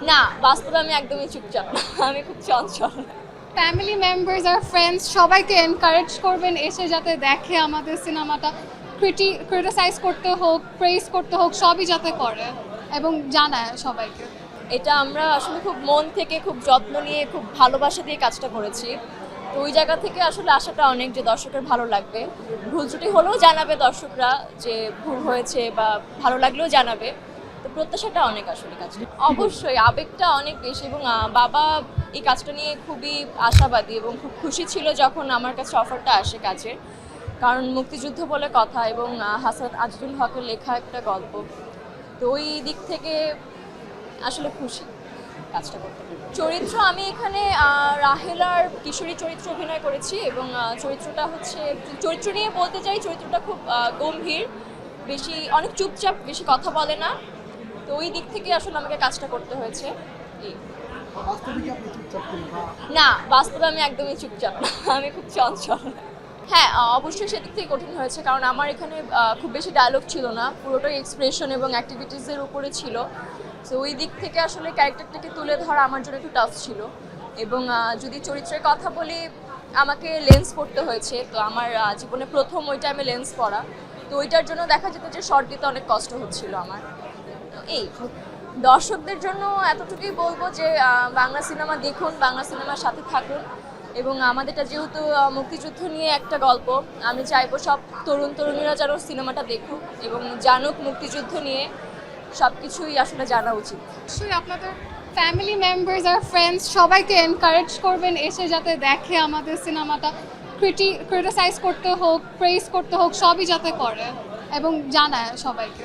না, বাস্তবে আমি একদমই চুপচাপ না। আমি খুব চঞ্চল। ফ্যামিলি মেম্বার্স আর ফ্রেন্ডস সবাইকে এনকারেজ করবেন এসে যাতে দেখে আমাদের সিনেমাটা, ক্রিটিসাইজ করতে হোক, প্রেজ করতে হোক, সবই যাতে করে এবং জানায় সবাইকে। এটা আমরা আসলে খুব মন থেকে, খুব যত্ন নিয়ে, খুব ভালোবাসা দিয়ে কাজটা করেছি। তো ওই জায়গা থেকে আসলে আশাটা অনেক যে দর্শকের ভালো লাগবে। ভুল ত্রুটি হলেও জানাবে দর্শকরা যে ভুল হয়েছে, বা ভালো লাগলেও জানাবে। তো প্রত্যাশাটা অনেক আসলে কাজটা। অবশ্যই আবেগটা অনেক বেশি, এবং বাবা এই কাজটা নিয়ে খুবই আশাবাদী এবং খুব খুশি ছিল যখন আমার কাছে অফারটা আসে কাজের। কারণ মুক্তিযুদ্ধ বলে কথা, এবং হাসরাত আজিজুল হকের লেখা একটা গল্প। তো ওই দিক থেকে আসলে খুশি কাজটা করতে পেরে। চরিত্র আমি এখানে রাহেলার কিশোরী চরিত্র অভিনয় করেছি, এবং চরিত্রটা হচ্ছে, চরিত্র নিয়ে বলতে চাই, চরিত্রটা খুব গম্ভীর, বেশি অনেক চুপচাপ, বেশি কথা বলে না। তো ওই দিক থেকে আসলে আমাকে কাজটা করতে হয়েছে। এই। না, বাস্তবে আমি একদমই চুপচাপ না। আমি খুব চঞ্চল। হ্যাঁ, অবশ্যই সেদিক থেকে কঠিন হয়েছে, কারণ আমার এখানে খুব বেশি ডায়লগ ছিল না, পুরোটাই এক্সপ্রেশন এবং অ্যাক্টিভিটিসের উপরে ছিল। সো ওই দিক থেকে আসলে ক্যারেক্টারটাকে তুলে ধরা আমার জন্য একটু টাফ ছিল। এবং যদি চরিত্রের কথা বলি, আমাকে লেন্স পড়তে হয়েছে। তো আমার জীবনে প্রথম ওই টাইমে লেন্স পড়া। তো ওইটার জন্য দেখা যেত যে শর্ট দিতে অনেক কষ্ট হচ্ছিল আমার। তো এই দর্শকদের জন্য এতটুকুই বলবো যে বাংলা সিনেমা দেখুন, বাংলা সিনেমার সাথে থাকুন। এবং আমাদেরটা যেহেতু মুক্তিযুদ্ধ নিয়ে একটা গল্প, আমি চাইবো সব তরুণ তরুণীরা যেন সিনেমাটা দেখুক এবং জানুক মুক্তিযুদ্ধ নিয়ে। সব কিছুই আসলে জানা উচিত। অবশ্যই আপনাদের ফ্যামিলি মেম্বার্স আর ফ্রেন্ডস সবাইকে এনকারেজ করবেন এসে যাতে দেখে আমাদের সিনেমাটা, ক্রিটিসাইজ করতে হোক, প্রেজ করতে হোক, সবই যাতে করে এবং জানায় সবাইকে।